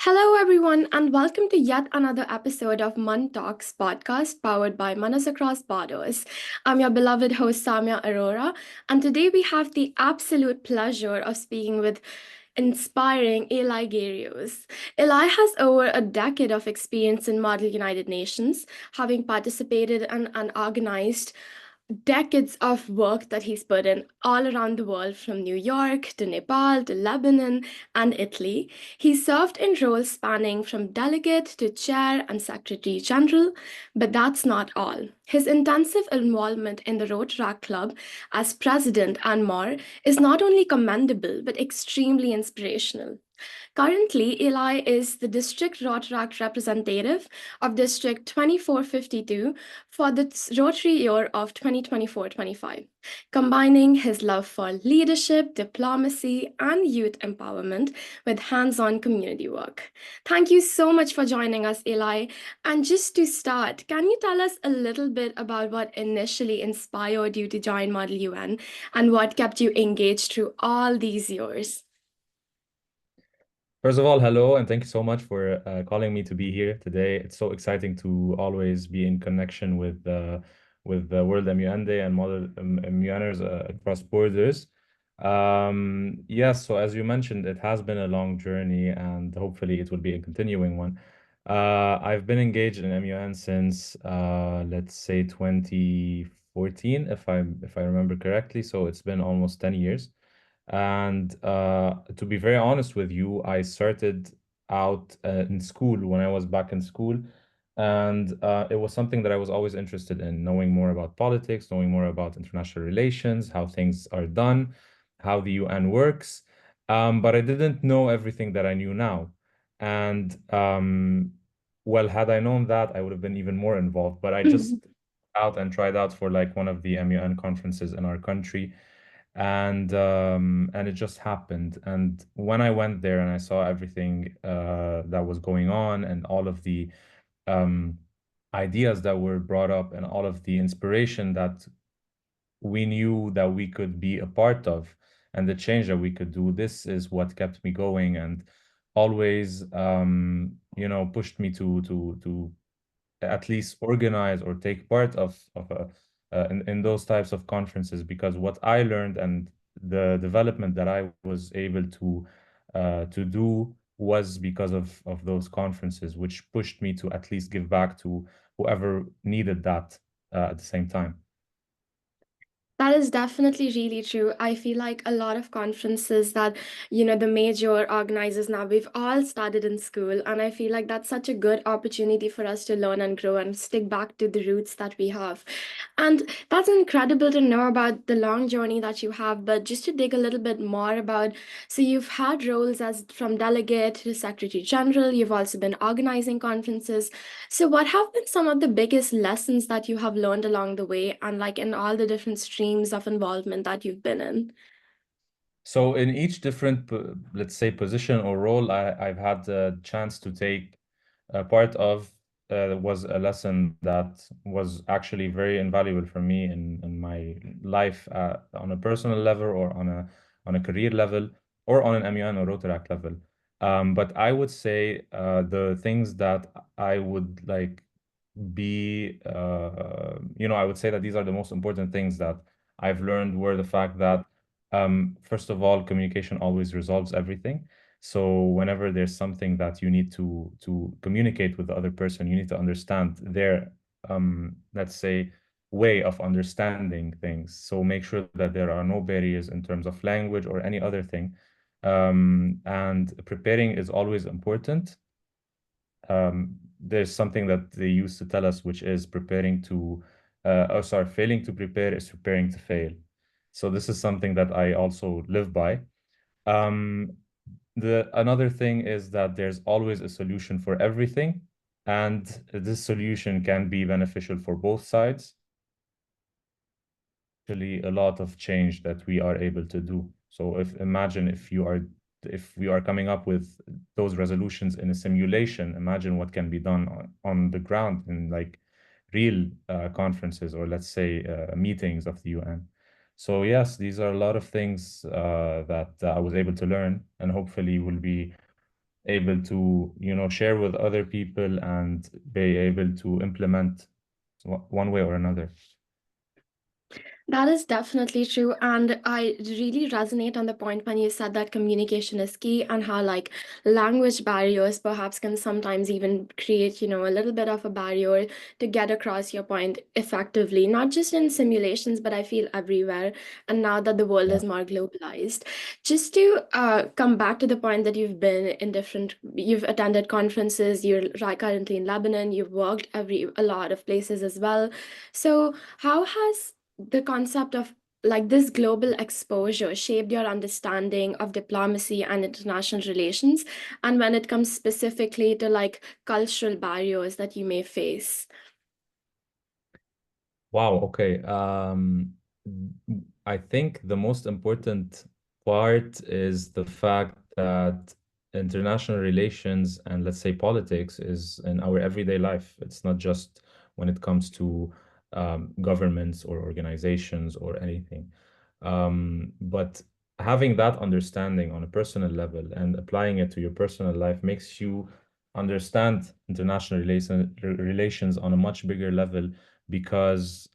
Hello, everyone, and welcome to yet another episode of MUN Talks podcast powered by Manas Across Borders. I'm your beloved host, Soumya Arora, and today we have the absolute pleasure of speaking with inspiring Elie Gharios. Elie has over a decade of experience in Model United Nations, having participated and organized decades of work that he's put in all around the world, from New York to Nepal to Lebanon and Italy. He served in roles spanning from delegate to chair and secretary general, but that's not all. His intensive involvement in the Rotaract Club as president and more is not only commendable but extremely inspirational. Currently, Elie is the District Rotaract Representative of District 2452 for the Rotary Year of 2024-25, combining his love for leadership, diplomacy, and youth empowerment with hands-on community work. Thank you so much for joining us, Elie. And just to start, can you tell us a little bit about what initially inspired you to join Model UN and what kept you engaged through all these years? First of all, hello, and thank you so much for calling me to be here today. It's so exciting to always be in connection with the World MUN Day and model MUNers across borders. Yes, so as you mentioned, it has been a long journey, and hopefully it will be a continuing one. I've been engaged in MUN since let's say 2014, if I remember correctly. So it's been almost 10 years. And to be very honest with you, I started out in school when I was back in school. And it was something that I was always interested in, knowing more about politics, knowing more about international relations, how things are done, how the UN works. But I didn't know everything that I knew now. And well, had I known that, I would have been even more involved. But I just out and tried out for like one of the MUN conferences in our country, and it just happened. And when I went there and I saw everything that was going on, and all of the um, ideas that were brought up, and all of the inspiration that we knew that we could be a part of, and the change that we could do, this is what kept me going, and always pushed me to at least organize or take part of in those types of conferences, because what I learned and the development that I was able to do was because of those conferences, which pushed me to at least give back to whoever needed that at the same time. That is definitely really true. I feel like a lot of conferences that, the major organizers now, we've all started in school. And I feel like that's such a good opportunity for us to learn and grow and stick back to the roots that we have. And that's incredible to know about the long journey that you have. But just to dig a little bit more about, so you've had roles as from delegate to secretary general, you've also been organizing conferences. So, what have been some of the biggest lessons that you have learned along the way, and like in all the different streams of involvement that you've been in? So in each different, let's say, position or role, I've had the chance to take a part of, was a lesson that was actually very invaluable for me in my life, on a personal level, or on a career level, or on an MUN or Rotaract level. But I would say the things that I would like I would say that these are the most important things that I've learned, were the fact that first of all, communication always resolves everything. So whenever there's something that you need to communicate with the other person, you need to understand their let's say, way of understanding things. So make sure that there are no barriers in terms of language or any other thing. And preparing is always important. There's something that they used to tell us, which is failing to prepare is preparing to fail. So this is something that I also live by. Um, the another thing is that there's always a solution for everything, and this solution can be beneficial for both sides. Actually, a lot of change that we are able to do. So imagine if we are coming up with those resolutions in a simulation, imagine what can be done on the ground in like real conferences, or let's say meetings of the UN. So yes, these are a lot of things that I was able to learn, and hopefully will be able to, share with other people and be able to implement one way or another. That is definitely true. And I really resonate on the point when you said that communication is key and how, like, language barriers perhaps can sometimes even create, a little bit of a barrier to get across your point effectively, not just in simulations, but I feel everywhere. And now that the world Yeah. is more globalized, just to come back to the point that you've attended conferences, you're currently in Lebanon, you've worked a lot of places as well. So, how has the concept of like this global exposure shaped your understanding of diplomacy and international relations, and when it comes specifically to like cultural barriers that you may face? Wow, okay. I think the most important part is the fact that international relations and, let's say, politics is in our everyday life. It's not just when it comes to governments or organizations or anything. But having that understanding on a personal level and applying it to your personal life makes you understand international relations on a much bigger level, because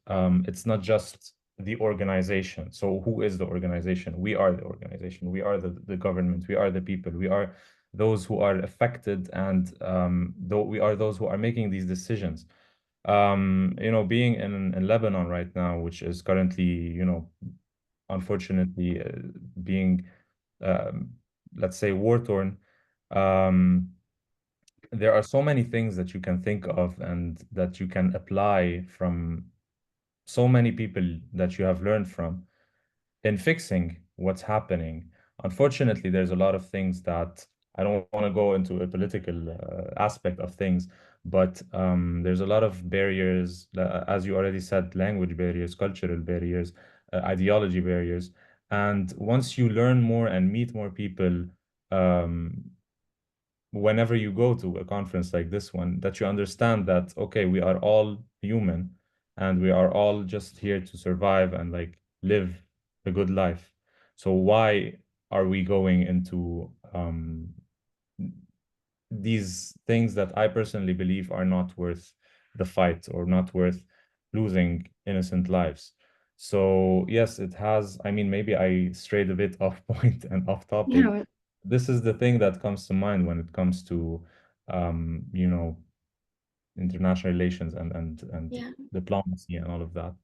it's not just the organization. So who is the organization? We are the organization. We are the government. We are the people. We are those who are affected, and though we are those who are making these decisions. Being in Lebanon right now, which is currently, unfortunately, being, um, let's say, war torn. Um, there are so many things that you can think of and that you can apply from so many people that you have learned from in fixing what's happening. Unfortunately, there's a lot of things that I don't want to go into a political aspect of things, but there's a lot of barriers, as you already said, language barriers, cultural barriers, ideology barriers. And once you learn more and meet more people, um, whenever you go to a conference like this one, that you understand that, okay, we are all human and we are all just here to survive and like live a good life. So why are we going into these things that I personally believe are not worth the fight or not worth losing innocent lives? So yes, it has, I mean, maybe I strayed a bit off point and off topic. No, This is the thing that comes to mind when it comes to um, you know, international relations and yeah. diplomacy and all of that.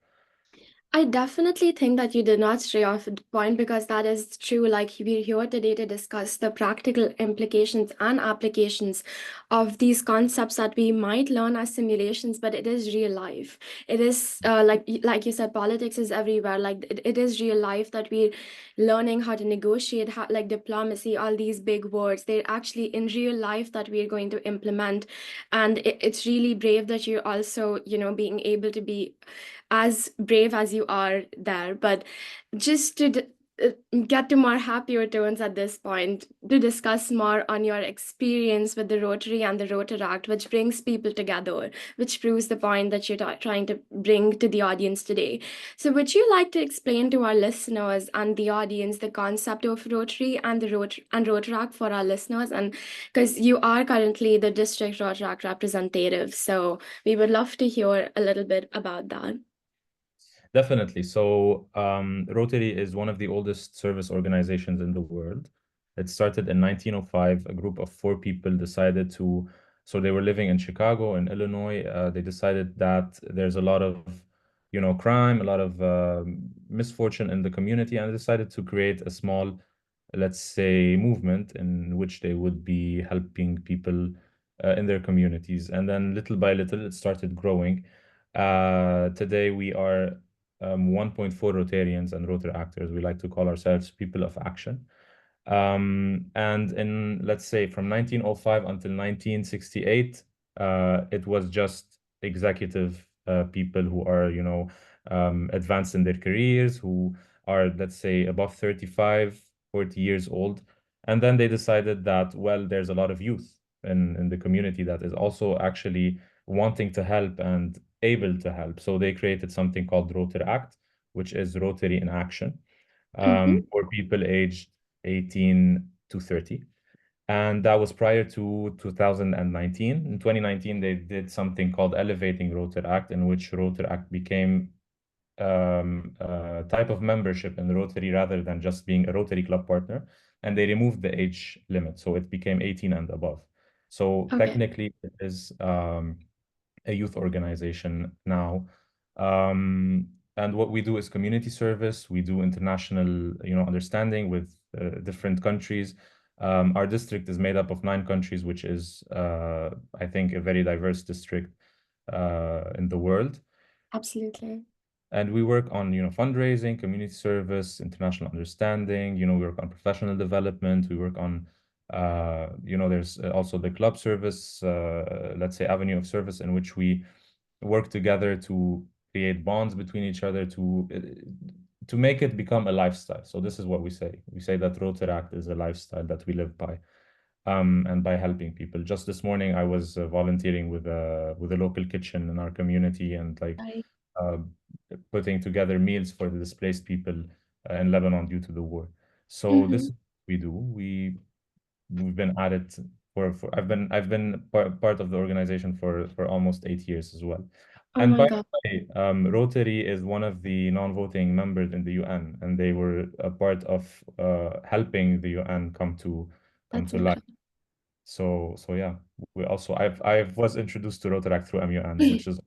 I definitely think that you did not stray off the point because that is true. Like, we're here today to discuss the practical implications and applications of these concepts that we might learn as simulations, but it is real life. It is like you said, politics is everywhere. Like it is real life that we're learning how to negotiate, how, like diplomacy, all these big words. They're actually in real life that we're going to implement, and it's really brave that you're also, being able to be as brave as you are there. But just to get to more happier tones at this point, to discuss more on your experience with the Rotary and the Rotaract, which brings people together, which proves the point that you're trying to bring to the audience today. So, would you like to explain to our listeners and the audience the concept of Rotary and and Rotaract for our listeners? And because you are currently the District Rotaract Representative, so we would love to hear a little bit about that. Definitely. So, Rotary is one of the oldest service organizations in the world. It started in 1905. A group of four people decided to, so they were living in Chicago and Illinois. They decided that there's a lot of, crime, a lot of misfortune in the community, and decided to create a small, let's say, movement in which they would be helping people in their communities. And then little by little, it started growing. Today, we are 1.4 Rotarians and Rotaractors. We like to call ourselves people of action. And in, let's say, from 1905 until 1968, it was just executive people who are, advanced in their careers, who are, let's say, above 35, 40 years old. And then they decided that, well, there's a lot of youth in the community that is also actually wanting to help and able to help. So they created something called Rotaract, which is Rotary in Action, Mhm. for people aged 18 to 30. And that was prior to 2019. In 2019, they did something called Elevating Rotaract, in which Rotaract became a type of membership in the Rotary rather than just being a Rotary Club partner. And they removed the age limit, so it became 18 and above. So Okay, technically, it is a youth organization now. Um, and what we do is community service. We do international, understanding with different countries. Our district is made up of 9 countries, which is, I think, a very diverse district in the world. absolutely. And we work on, fundraising, community service, international understanding. We work on professional development. We work on, there's also the club service, let's say, avenue of service in which we work together to create bonds between each other to make it become a lifestyle. So this is what we say. We say that Rotaract is a lifestyle that we live by, and by helping people. Just this morning, I was volunteering with a local kitchen in our community and like Right. uh, putting together meals for the displaced people in Lebanon due to the war. So this Mm-hmm. is what we do. We've been at it for I've been part of the organization for almost 8 years as well. Oh And my by God. the way, Rotary is one of the non-voting members in the UN, and they were a part of helping the UN come That's to life. incredible. So yeah, we also I was introduced to Rotaract through MUN, which is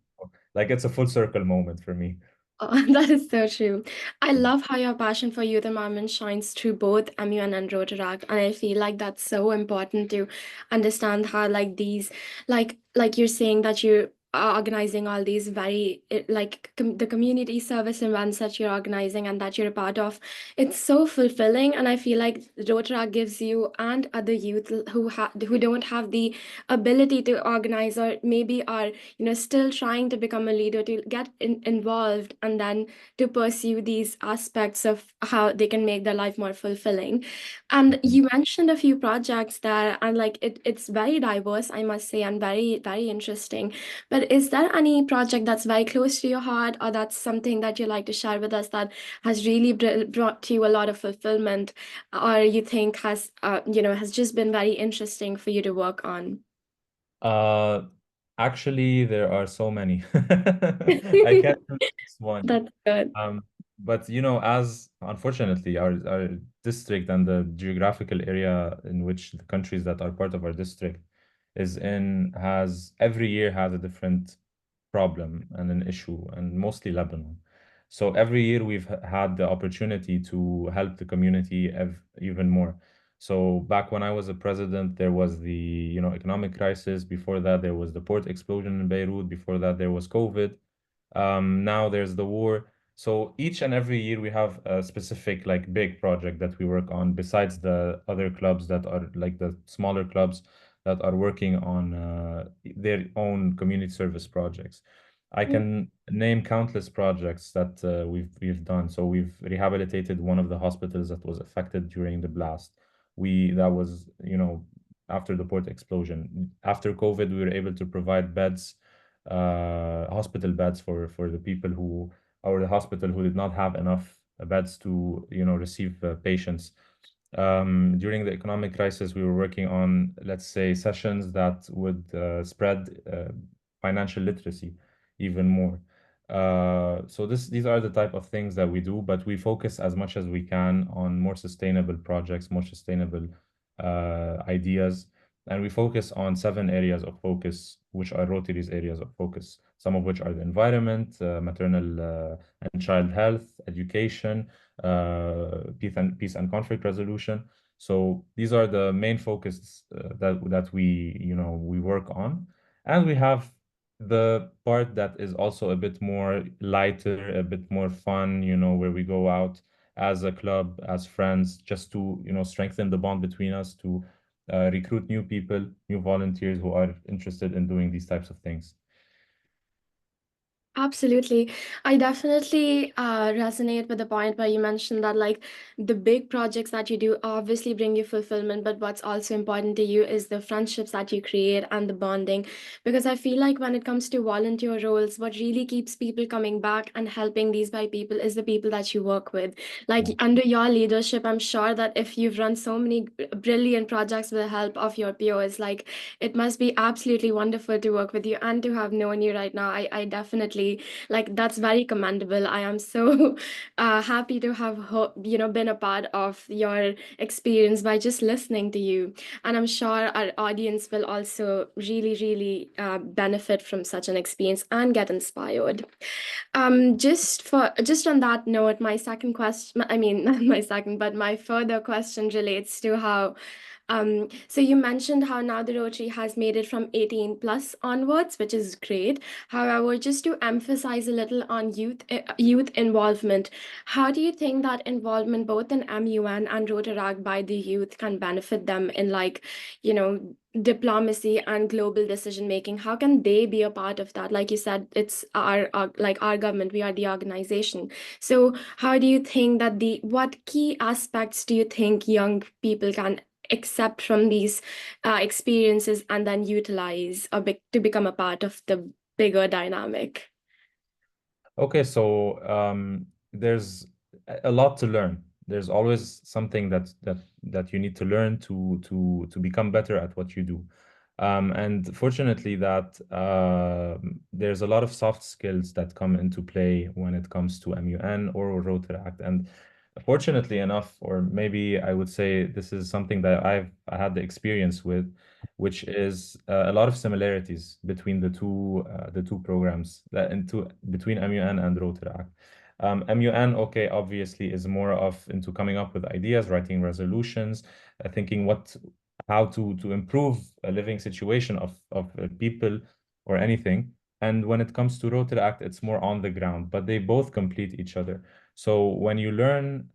like it's a full circle moment for me. Oh, that is so true. I love how your passion for youth environment shines through both MUN and Rotaract, and I feel like that's so important to understand how like these, like you're saying that you are organizing all these very the community service events that you're organizing and that you're a part of. It's so fulfilling, and I feel like Rotaract gives you and other youth who don't have the ability to organize or maybe are still trying to become a leader to get involved and then to pursue these aspects of how they can make their life more fulfilling. And Mhm. you mentioned a few projects there, and like it's very diverse, I must say, and very very interesting. But is there any project that's very close to your heart, or that's something that you like to share with us that has really brought you a lot of fulfillment, or you think has just been very interesting for you to work on? Uh, Actually, there are so many. I can't choose just one. That's good. But as unfortunately our district and the geographical area in which the countries that are part of our district is in has every year has a different problem and an issue, and mostly Lebanon. So every year we've had the opportunity to help the community even more. So back when I was a president, there was the economic crisis. Before that, there was the port explosion in Beirut. Before that, there was COVID. Now there's the war. So each and every year we have a specific like big project that we work on besides the other clubs that are like the smaller clubs that are working on their own community service projects. I can name countless projects that we've done. So we've rehabilitated one of the hospitals that was affected during the blast. That was, after the port explosion. After COVID, we were able to provide beds, hospital beds for the people who, or the hospital who did not have enough beds to, receive patients. During the economic crisis, we were working on, let's say, sessions that would spread financial literacy even more. So these are the type of things that we do, but we focus as much as we can on more sustainable projects, more sustainable ideas, and we focus on 7 areas of focus, which are Rotary's areas of focus. Some of which are the environment, maternal and child health, education, peace and conflict resolution. So these are the main focus that we work on, and we have the part that is also a bit more lighter, a bit more fun, where we go out as a club, as friends, just to, strengthen the bond between us, to recruit new people, new volunteers who are interested in doing these types of things. Absolutely. I definitely resonate with the point where you mentioned that, like, the big projects that you do obviously bring you fulfillment, but what's also important to you is the friendships that you create and the bonding. Because I feel like when it comes to volunteer roles, what really keeps people coming back and helping these by people is the people that you work with. Like, Yeah. under your leadership, I'm sure that if you've run so many brilliant projects with the help of your peers, like, it must be absolutely wonderful to work with you and to have known you right now. I definitely, like, that's very commendable. I am so happy to have been a part of your experience by just listening to you, and I'm sure our audience will also really benefit from such an experience and get inspired. Just on that note, my second question, I mean, not my second, but my further question relates to how so you mentioned how now the Rotary has made it from 18 plus onwards, which is great. However, just to emphasize a little on youth involvement, how do you think that involvement both in MUN and Rotaract by the youth can benefit them in, like, you know, diplomacy and global decision making? How can they be a part of that? Like you said, it's our like our government, we are the organization. So how do you think that the what key aspects do you think young people can accept from these experiences and then utilize to become a part of the bigger dynamic? Okay, so there's a lot to learn. There's always something that you need to learn to become better at what you do. And fortunately, that there's a lot of soft skills that come into play when it comes to MUN or Rotaract. And fortunately enough, or maybe I would say this is something that I had the experience with, which is a lot of similarities between the two programs that into between MUN and Rotaract. MUN, okay, obviously is more of into coming up with ideas, writing resolutions, thinking what how to improve a living situation of people or anything. And when it comes to Rotaract, it's more on the ground, but they both complete each other. So when you learn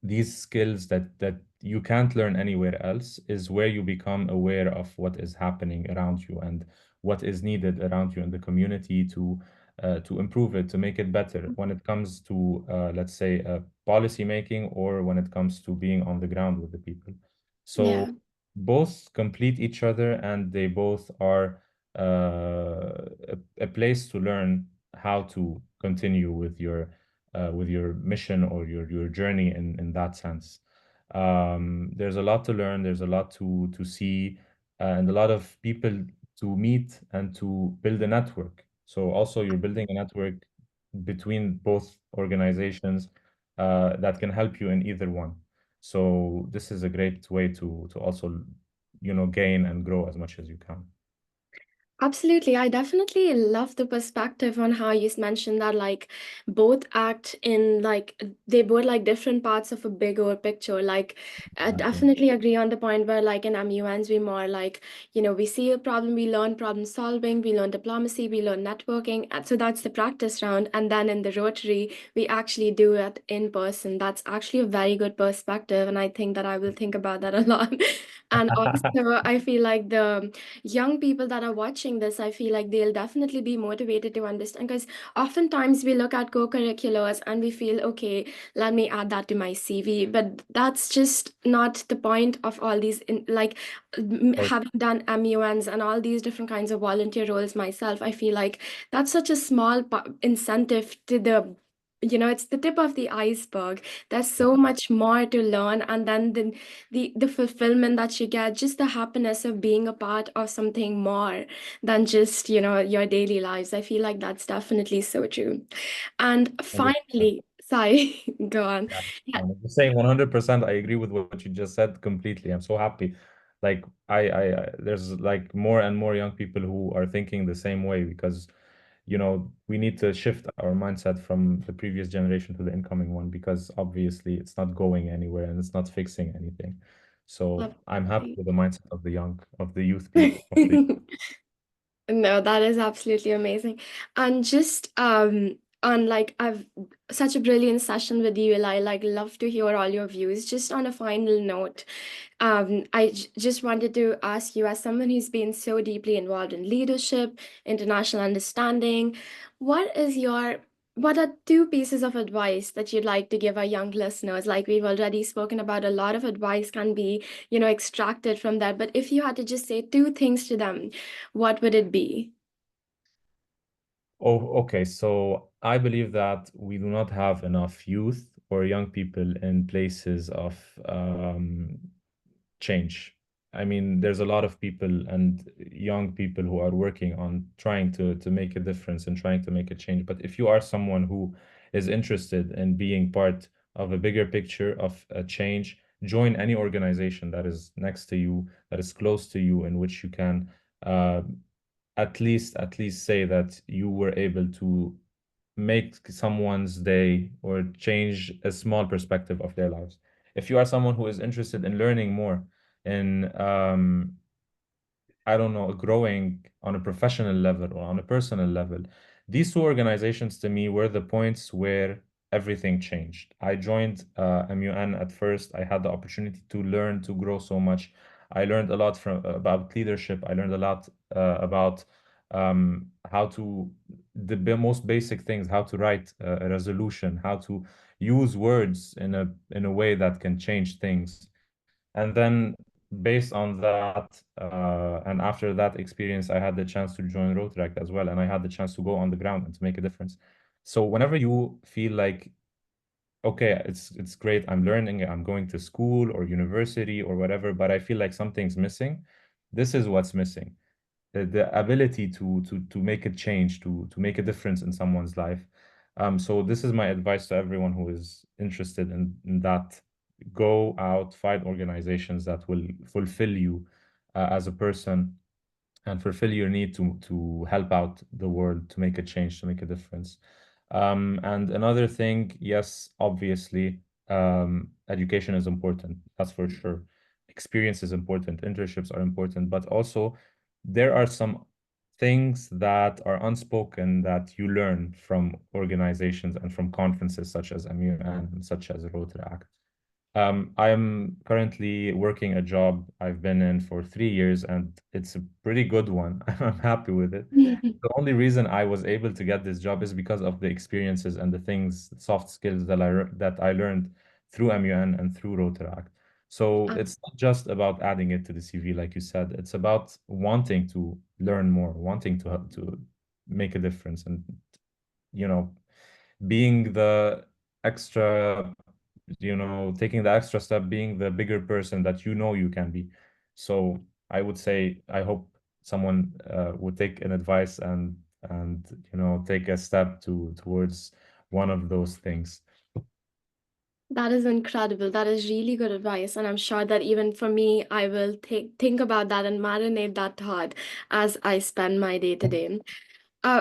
these skills that you can't learn anywhere else is where you become aware of what is happening around you and what is needed around you in the community to improve it, to make it better when it comes to let's say policy making or when it comes to being on the ground with the people. So Yeah. both complete each other and they both are a place to learn how to continue with your mission or your journey in that sense. There's a lot to learn, there's a lot to see, and a lot of people to meet and to build a network. So also you're building a network between both organizations that can help you in either one. So this is a great way to also, gain and grow as much as you can. Absolutely. I definitely love the perspective on how you mentioned that, like, both act in, like, they both like different parts of a bigger picture. Like, I Exactly. definitely agree on the point where, like, in MUNs, we more like, we see a problem, we learn problem solving, we learn diplomacy, we learn networking. And so that's the practice round. And then in the Rotary, we actually do it in person. That's actually a very good perspective. And I think that I will think about that a lot. And also, I feel like the young people that are watching this, I feel like they'll definitely be motivated to understand, because oftentimes we look at co-curriculars and we feel, okay, let me add that to my CV. But that's just not the point of all these, Or having done MUNs and all these different kinds of volunteer roles myself, I feel like that's such a small incentive to it's the tip of the iceberg. There's so much more to learn, and then the fulfillment that you get, just the happiness of being a part of something more than just your daily lives. I feel like that's definitely so true. And 100%. finally, sorry, go on. Yeah. Yeah, I'm saying 100%. I agree with what you just said completely. I'm so happy. Like there's like more and more young people who are thinking the same way because, we need to shift our mindset from the previous generation to the incoming one because obviously it's not going anywhere and it's not fixing anything. So I'm happy absolutely. with the mindset of the youth people, of the No, that is absolutely amazing. And just And like I've such a brilliant session with you, Elie. Like love to hear all your views. Just on a final note, just wanted to ask you, as someone who's been so deeply involved in leadership, international understanding, what is your what are two pieces of advice that you'd like to give our young listeners? Like we've already spoken about, a lot of advice can be, extracted from that. But if you had to just say two things to them, what would it be? Oh, okay. So I believe that we do not have enough youth or young people in places of change. I mean, there's a lot of people and young people who are working on trying to make a difference and trying to make a change. But if you are someone who is interested in being part of a bigger picture of a change, join any organization that is next to you, that is close to you, in which you can uh, at least say that you were able to make someone's day or change a small perspective of their lives. If you are someone who is interested in learning more in I don't know, growing on a professional level or on a personal level. These two organizations to me were the points where everything changed. I joined MUN at first. I had the opportunity to learn, to grow so much. I learned a lot from about leadership. I learned a lot about how to most basic things, how to write a resolution, how to use words in a way that can change things. And then based on that, and after that experience, I had the chance to join Rotaract as well, and I had the chance to go on the ground and to make a difference. So whenever you feel like, okay, it's great, I'm learning, I'm going to school or university or whatever, but I feel like something's missing, this is what's missing. The ability to make a change, to make a difference in someone's life. So this is my advice to everyone who is interested in that. Go out, find organizations that will fulfill you as a person and fulfill your need to help out the world, to make a change, to make a difference. And another thing, yes, obviously, education is important. That's for sure. Experience is important. Internships are important, but also there are some things that are unspoken that you learn from organizations and from conferences such as MUN, such as Rotaract. I'm currently working a job I've been in for 3 years, and it's a pretty good one. I'm happy with it. The only reason I was able to get this job is because of the experiences and the things, soft skills that I learned through MUN and through Rotaract. So it's not just about adding it to the CV, like you said. It's about wanting to learn more, wanting to make a difference, and you know, being the extra, taking the extra step, being the bigger person that you can be. So I would say, I hope someone would take an advice and take a step towards one of those things. That is incredible. That is really good advice. And I'm sure that even for me, I will think about that and marinate that thought as I spend my day to day.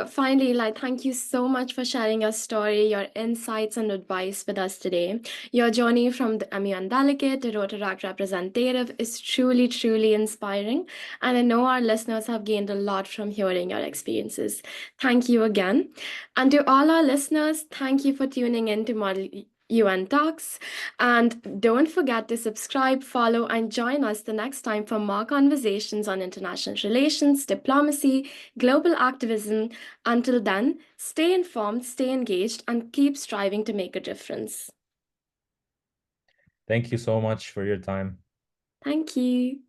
Finally, like, thank you so much for sharing your story, your insights, and advice with us today. Your journey from the MUN Delegate to Rotaract Representative is truly, truly inspiring. And I know our listeners have gained a lot from hearing your experiences. Thank you again. And to all our listeners, thank you for tuning in to Model UN Talks. And don't forget to subscribe, follow, and join us the next time for more conversations on international relations, diplomacy, global activism. Until then, stay informed, stay engaged, and keep striving to make a difference. Thank you so much for your time. Thank you.